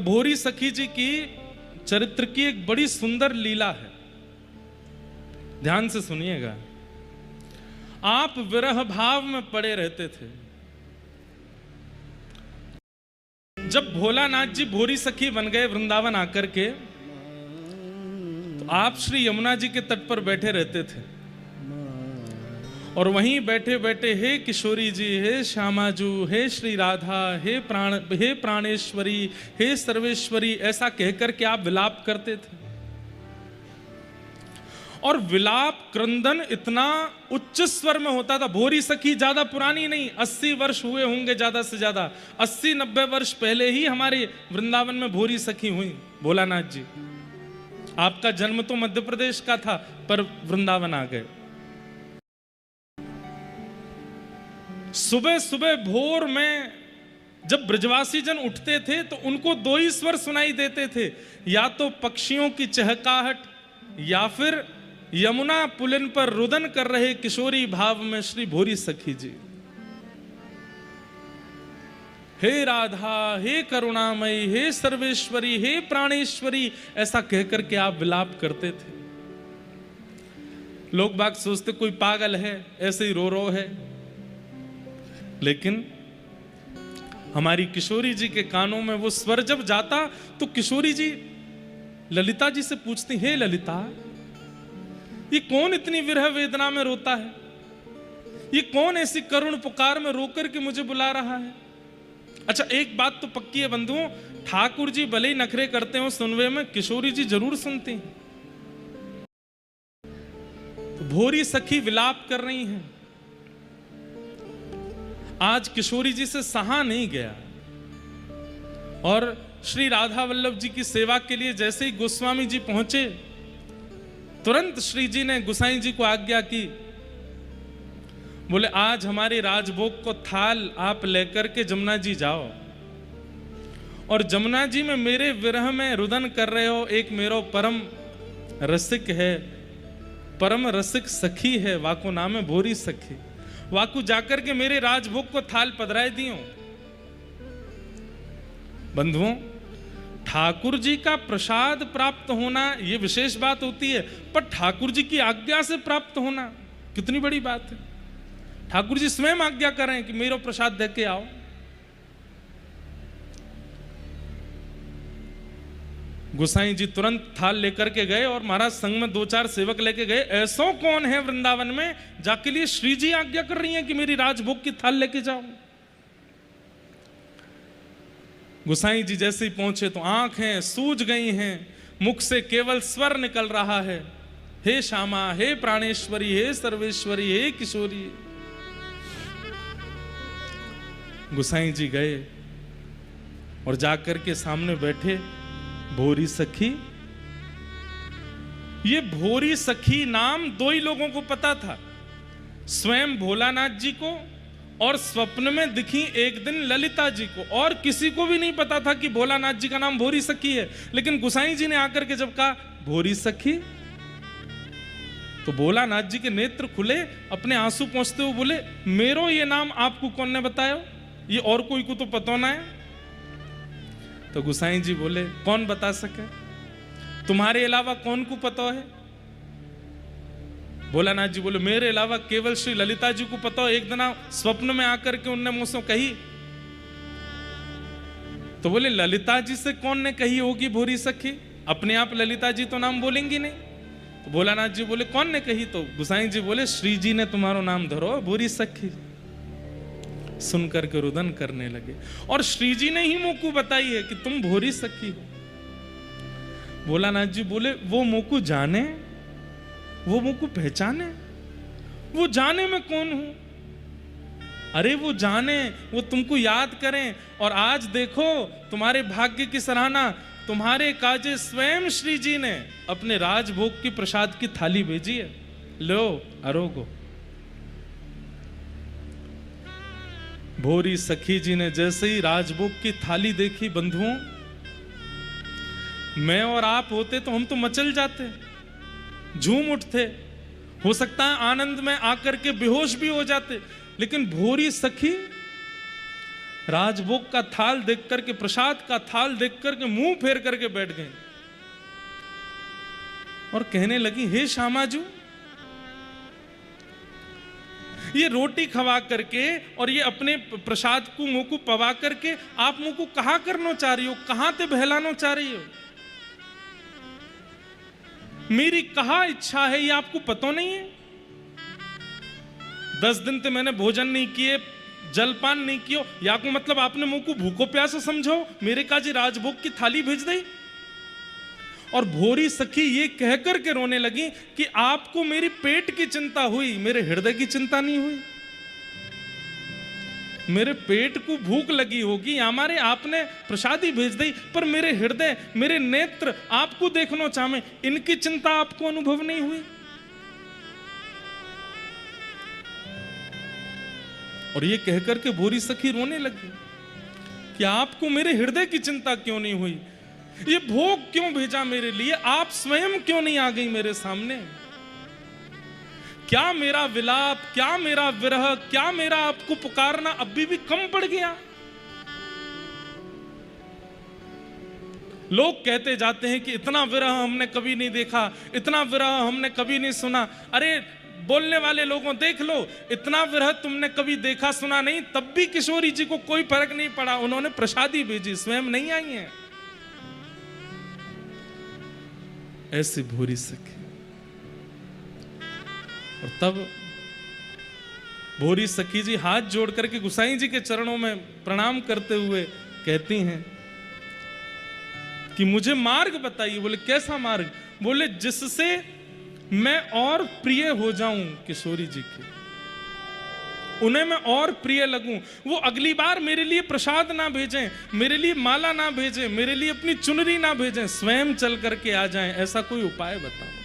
भोरी सखी जी की चरित्र की एक बड़ी सुंदर लीला है, ध्यान से सुनिएगा। आप विरह भाव में पड़े रहते थे। जब भोलानाथ जी भोरी सखी बन गए वृंदावन आकर के, तो आप श्री यमुना जी के तट पर बैठे रहते थे और वहीं बैठे बैठे हे किशोरी जी, हे श्यामाजू, हे श्री राधा, हे प्राणेश्वरी, हे सर्वेश्वरी, ऐसा कहकर के आप विलाप करते थे। और विलाप क्रंदन इतना उच्च स्वर में होता था। भोरी सखी ज्यादा पुरानी नहीं, 80 वर्ष हुए होंगे ज्यादा से ज्यादा, 80-90 वर्ष पहले ही हमारे वृंदावन में भोरी सखी हुई। भोलानाथ जी, आपका जन्म तो मध्य प्रदेश का था पर वृंदावन आ गए। सुबह सुबह भोर में जब ब्रजवासी जन उठते थे तो उनको दो ही स्वर सुनाई देते थे, या तो पक्षियों की चहकाहट या फिर यमुना पुलिन पर रुदन कर रहे किशोरी भाव में श्री भोरी सखी जी। हे राधा, हे करुणामयी, हे सर्वेश्वरी, हे प्राणेश्वरी, ऐसा कहकर के आप विलाप करते थे। लोग बाग सोचते कोई पागल है, ऐसे ही रो रो है, लेकिन हमारी किशोरी जी के कानों में वो स्वर जब जाता तो किशोरी जी ललिता जी से पूछती, हे ललिता, ये कौन इतनी विरह वेदना में रोता है? ये कौन ऐसी करुण पुकार में रोकर के मुझे बुला रहा है? अच्छा, एक बात तो पक्की है बंधुओं, ठाकुर जी भले ही नखरे करते हो सुनवे में, किशोरी जी जरूर सुनती हैं। तो भोरी सखी विलाप कर रही हैं। आज किशोरी जी से सहा नहीं गया और श्री राधा वल्लभ जी की सेवा के लिए जैसे ही गोस्वामी जी पहुंचे, तुरंत श्री जी ने गुसाई जी को आज्ञा की, बोले आज हमारे राजभोग को थाल आप लेकर के जमुना जी जाओ और जमुना जी में मेरे विरह में रुदन कर रहे हो एक मेरो परम रसिक है, परम रसिक सखी है, वाको नाम है भोरी सखी, वाकू जाकर के मेरे राजभोग को थाल पधराए दियो। बंधुओं, ठाकुर जी का प्रसाद प्राप्त होना यह विशेष बात होती है, पर ठाकुर जी की आज्ञा से प्राप्त होना कितनी बड़ी बात है। ठाकुर जी स्वयं आज्ञा करें कि मेरा प्रसाद दे के आओ। गोसाई जी तुरंत थाल लेकर के गए और महाराज संग में 2-4 सेवक लेके गए। ऐसो कौन है वृंदावन में जाके लिए श्री जी आज्ञा कर रही हैं कि मेरी राजभोग की थाल लेके जाओ। गोसाई जी जैसे ही पहुंचे तो आंखें सूज गई हैं, मुख से केवल स्वर निकल रहा है, हे श्यामा, हे प्राणेश्वरी, हे सर्वेश्वरी, हे किशोरी। गोसाई जी गए और जाकर के सामने बैठे भोरी सखी। ये भोरी सखी नाम 2 ही लोगों को पता था, स्वयं भोलानाथ जी को और स्वप्न में दिखी एक दिन ललिता जी को, और किसी को भी नहीं पता था कि भोलानाथ जी का नाम भोरी सखी है। लेकिन गुसाई जी ने आकर के जब कहा भोरी सखी, तो भोलानाथ जी के नेत्र खुले, अपने आंसू पोंछते हुए बोले, मेरो ये नाम आपको कौन ने बताया? ये और कोई को तो पता ना है। तो गुसाई जी बोले, कौन बता सके, तुम्हारे अलावा कौन को पता है? भोलानाथ जी बोले, मेरे अलावा केवल श्री ललिता जी को पता हो, एक दिन स्वप्न में आकर के उनने मुझसे कही। तो बोले, ललिता जी से कौन ने कही होगी भोरी सखी? अपने आप ललिता जी तो नाम बोलेंगी नहीं। तो भोलानाथ जी बोले, कौन ने कही? तो गुसाई जी बोले, श्री जी ने तुम्हारा नाम धरो भोरी सखी। सुनकर के रुदन करने लगे और श्री जी ने ही मोकू बताई है कि तुम भोरी सखी हो। भोलानाथ जी बोले, वो मोकू जाने, वो मुझको पहचाने, वो जाने मैं कौन हूं? अरे वो जाने, वो तुमको याद करें। और आज देखो तुम्हारे भाग्य की सराहना, तुम्हारे काजे स्वयं श्री जी ने अपने राजभोग की प्रसाद की थाली भेजी है, लो अरोगो। भोरी सखी जी ने जैसे ही राजभोग की थाली देखी, बंधुओं, मैं और आप होते तो हम तो मचल जाते, झूम उठते, हो सकता है आनंद में आकर के बेहोश भी हो जाते। लेकिन भोरी सखी राजभोग का थाल देख करके, प्रसाद का थाल देख करके मुंह फेर करके बैठ गए और कहने लगी, हे श्यामाजू, ये रोटी खवा करके और ये अपने प्रसाद को मुंह को पवा करके आप मुंह को कहां करना चाह रही हो, कहां ते बहलाना चाह रही हो? मेरी कहा इच्छा है ये आपको पता नहीं है? 10 दिन से मैंने भोजन नहीं किए, जलपान नहीं कियो, या को मतलब आपने मुंह को भूखो प्यासो समझो, मेरे काजी राजभोग की थाली भेज दी। और भोरी सखी ये कहकर के रोने लगी कि आपको मेरी पेट की चिंता हुई, मेरे हृदय की चिंता नहीं हुई। मेरे पेट को भूख लगी होगी, हमारे आपने प्रसादी भेज दी, पर मेरे हृदय, मेरे नेत्र आपको देखना चाहे, इनकी चिंता आपको अनुभव नहीं हुई। और ये कहकर के भोरी सखी रोने लगी कि आपको मेरे हृदय की चिंता क्यों नहीं हुई, ये भोग क्यों भेजा मेरे लिए, आप स्वयं क्यों नहीं आ गई मेरे सामने? क्या मेरा विलाप, क्या मेरा विरह, क्या मेरा आपको पुकारना अभी भी कम पड़ गया? लोग कहते जाते हैं कि इतना विरह हमने कभी नहीं देखा, इतना विरह हमने कभी नहीं सुना। अरे बोलने वाले लोगों देख लो, इतना विरह तुमने कभी देखा सुना नहीं, तब भी किशोरी जी को कोई फर्क नहीं पड़ा, उन्होंने प्रसादी भेजी, स्वयं नहीं आई हैं। ऐसी भोरी सखी। और तब भोरी सखी जी हाथ जोड़ करके गुसाई जी के चरणों में प्रणाम करते हुए कहती हैं कि मुझे मार्ग बताइए। बोले कैसा मार्ग? बोले जिससे मैं और प्रिय हो जाऊं किशोरी जी की, उन्हें मैं और प्रिय लगूं, वो अगली बार मेरे लिए प्रसाद ना भेजें, मेरे लिए माला ना भेजें, मेरे लिए अपनी चुनरी ना भेजें, स्वयं चल करके आ जाएं। ऐसा कोई उपाय बताओ।